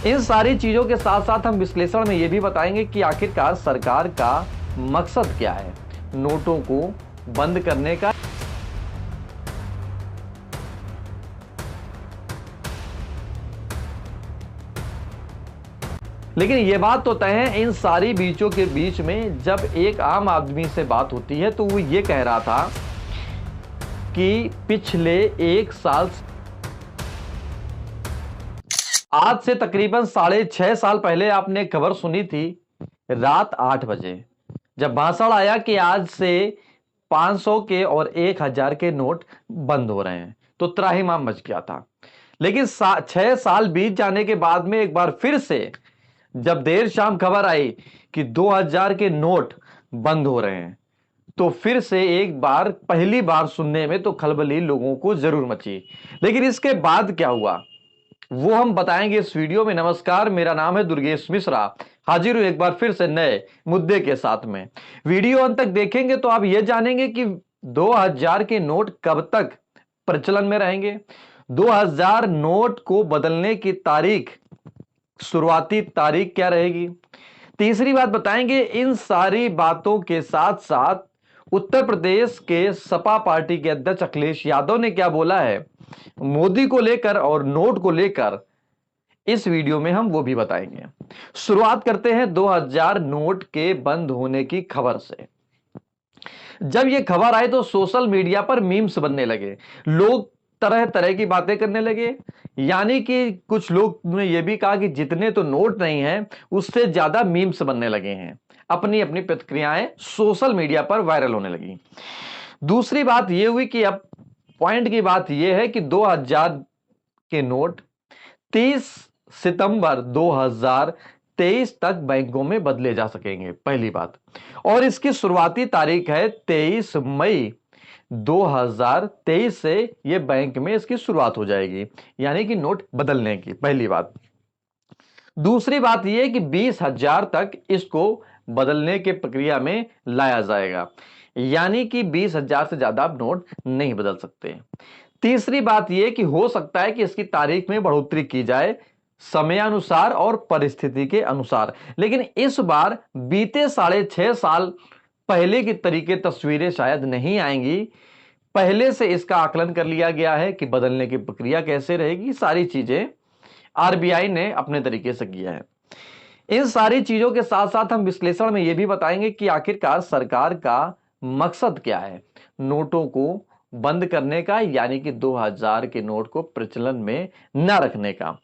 इन सारी चीजों के साथ साथ हम विश्लेषण में यह भी बताएंगे कि आखिरकार सरकार का मकसद क्या है नोटों को बंद करने का। लेकिन यह बात तो तय है, इन सारी बीचों के बीच में जब एक आम आदमी से बात होती है तो वो ये कह रहा था कि पिछले एक साल, आज से तकरीबन 6.5 साल पहले आपने खबर सुनी थी, रात 8 बजे जब भाषण आया कि आज से 500 के और 1000 के नोट बंद हो रहे हैं तो त्राहिमाम मच गया था। लेकिन 6 साल बीत जाने के बाद में एक बार फिर से जब देर शाम खबर आई कि 2000 के नोट बंद हो रहे हैं तो फिर से एक बार पहली बार सुनने में तो खलबली लोगों को जरूर मची। लेकिन इसके बाद क्या हुआ वो हम बताएंगे इस वीडियो में। नमस्कार, मेरा नाम है दुर्गेश मिश्रा, हाजिर हूं एक बार फिर से नए मुद्दे के साथ में। वीडियो अंत तक देखेंगे तो आप यह जानेंगे कि 2000 के नोट कब तक प्रचलन में रहेंगे, 2000 नोट को बदलने की तारीख, शुरुआती तारीख क्या रहेगी। तीसरी बात बताएंगे, इन सारी बातों के साथ साथ उत्तर प्रदेश के सपा पार्टी के अध्यक्ष अखिलेश यादव ने क्या बोला है मोदी को लेकर और नोट को लेकर, इस वीडियो में हम वो भी बताएंगे। शुरुआत करते हैं 2000 नोट के बंद होने की खबर से। जब ये खबर आई तो सोशल मीडिया पर मीम्स बनने लगे, लोग तरह तरह की बातें करने लगे। यानी कि कुछ लोग ने यह भी कहा कि जितने तो नोट नहीं हैं उससे ज्यादा मीम्स बनने लगे हैं। अपनी अपनी प्रतिक्रियाएं सोशल मीडिया पर वायरल होने लगी। दूसरी बात यह हुई कि अब पॉइंट की बात यह है कि 2000 के नोट 30 सितंबर 2023 तक बैंकों में बदले जा सकेंगे, पहली बात। और इसकी शुरुआती तारीख है 23 मई 2023 से यह बैंक में इसकी शुरुआत हो जाएगी, यानी कि नोट बदलने की, पहली बात। दूसरी बात यह कि 20,000 तक इसको बदलने के प्रक्रिया में लाया जाएगा, यानी कि 20,000 से ज्यादा आप नोट नहीं बदल सकते। तीसरी बात यह कि हो सकता है कि इसकी तारीख में बढ़ोतरी की जाए समयानुसार और परिस्थिति के अनुसार। लेकिन इस बार बीते 6.5 साल पहले की तरीके तस्वीरें शायद नहीं आएंगी। पहले से इसका आकलन कर लिया गया है कि बदलने की प्रक्रिया कैसे रहेगी, सारी चीजें आरबीआई ने अपने तरीके से किया है। इन सारी चीजों के साथ साथ हम विश्लेषण में यह भी बताएंगे कि आखिरकार सरकार का मकसद क्या है नोटों को बंद करने का, यानी कि 2000 के नोट को प्रचलन में न रखने का।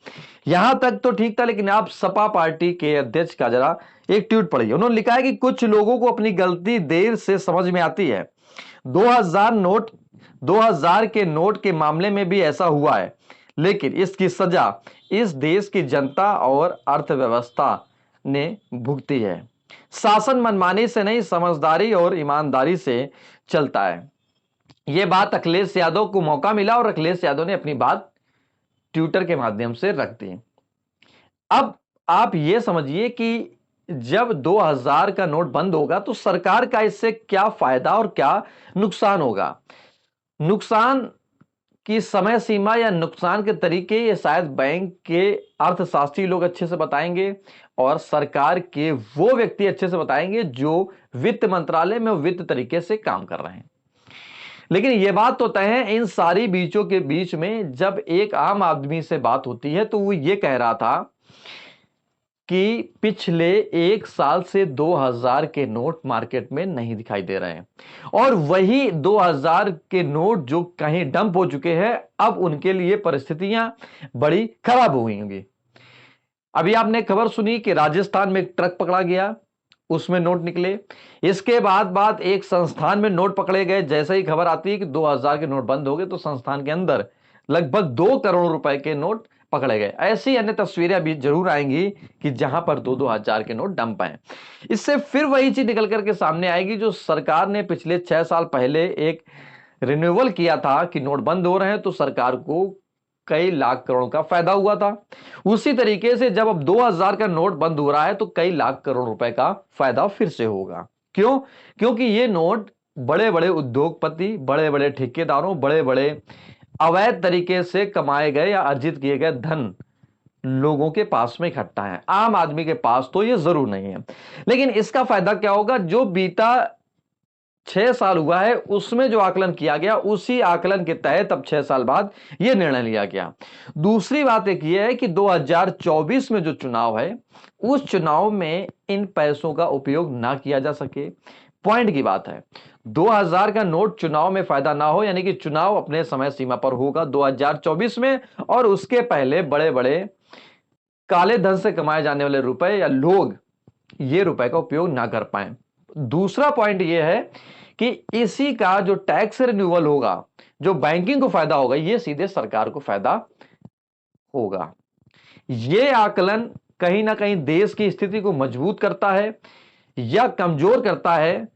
यहां तक तो ठीक था, लेकिन आप सपा पार्टी के अध्यक्ष का जरा एक ट्वीट पढ़िए। उन्होंने लिखा है कि कुछ लोगों को अपनी गलती देर से समझ में आती है। 2000 के नोट के मामले में भी ऐसा हुआ है, लेकिन इसकी सजा इस देश की जनता और अर्थव्यवस्था ने भुगती है। शासन मनमानी से नहीं, समझदारी और ईमानदारी से चलता है। यह बात अखिलेश यादव को मौका मिला और अखिलेश यादव ने अपनी बात ट्विटर के माध्यम से रख दी। अब आप यह समझिए कि जब 2000 का नोट बंद होगा तो सरकार का इससे क्या फायदा और क्या नुकसान होगा। नुकसान की समय सीमा या नुकसान के तरीके ये शायद बैंक के अर्थशास्त्री लोग अच्छे से बताएंगे और सरकार के वो व्यक्ति अच्छे से बताएंगे जो वित्त मंत्रालय में वित्त तरीके से काम कर रहे हैं। लेकिन यह बात तो तय है, इन सारी बीचों के बीच में जब एक आम आदमी से बात होती है तो वो ये कह रहा था कि पिछले एक साल से 2000 के नोट मार्केट में नहीं दिखाई दे रहे हैं और वही 2000 के नोट जो कहीं डंप हो चुके हैं, अब उनके लिए परिस्थितियां बड़ी खराब हुई होंगी। अभी आपने खबर सुनी कि राजस्थान में एक ट्रक पकड़ा गया, उसमें नोट निकले। इसके बाद एक संस्थान में नोट पकड़े गए। जैसे ही खबर आती है कि 2000 के नोट बंद हो गए तो संस्थान के अंदर लगभग 2 करोड़ रुपए के नोट पकड़े गए। ऐसी अन्य तस्वीरें अभी जरूर आएंगी कि जहां पर 2-2 हजार के नोट डंप हैं। इससे फिर वही चीज निकल करके सामने आएगी जो सरकार ने पिछले 6 साल पहले एक रिन्यूअल किया था कि नोट बंद हो रहे हैं तो सरकार को कई लाख करोड़ का फायदा हुआ था। उसी तरीके से जब अब 2000 का नोट बंद हो रहा है तो कई लाख करोड़ रुपए का फायदा फिर से होगा। क्यों? क्योंकि ये नोट बड़े बड़े उद्योगपति, बड़े बड़े ठेकेदारों, बड़े बड़े अवैध तरीके से कमाए गए या अर्जित किए गए धन लोगों के पास में इकट्ठा है, आम आदमी के पास तो ये जरूर नहीं है। लेकिन इसका फायदा क्या होगा, जो बीता 6 साल हुआ है उसमें जो आकलन किया गया उसी आकलन के तहत अब 6 साल बाद यह निर्णय लिया गया। दूसरी बात एक यह है कि 2024 में जो चुनाव है उस चुनाव में इन पैसों का उपयोग ना किया जा सके। पॉइंट की बात है, 2000 का नोट चुनाव में फायदा ना हो, यानी कि चुनाव अपने समय सीमा पर होगा 2024 में, और उसके पहले बड़े बड़े काले धन से कमाए जाने वाले रुपए या लोग ये रुपए का उपयोग ना कर पाए। दूसरा पॉइंट यह है कि इसी का जो टैक्स रिन्यूअल होगा, जो बैंकिंग को फायदा होगा, यह सीधे सरकार को फायदा होगा। यह आकलन कहीं ना कहीं देश की स्थिति को मजबूत करता है या कमजोर करता है,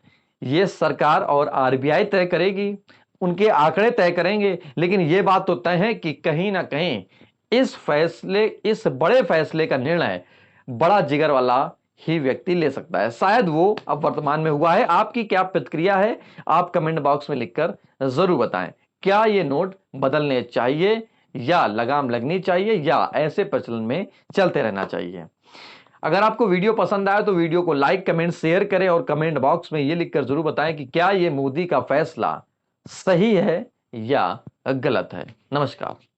यह सरकार और आरबीआई तय करेगी, उनके आंकड़े तय करेंगे। लेकिन यह बात तो तय है कि कहीं ना कहीं इस बड़े फैसले का निर्णय बड़ा जिगर वाला ही व्यक्ति ले सकता है। शायद वो अब वर्तमान में हुआ है। आपकी क्या प्रतिक्रिया है, आप कमेंट बॉक्स में लिखकर जरूर बताएं। क्या ये नोट बदलने चाहिए या लगाम लगनी चाहिए या ऐसे प्रचलन में चलते रहना चाहिए? अगर आपको वीडियो पसंद आया तो वीडियो को लाइक, कमेंट, शेयर करें और कमेंट बॉक्स में यह लिखकर जरूर बताएं कि क्या यह मोदी का फैसला सही है या गलत है। नमस्कार।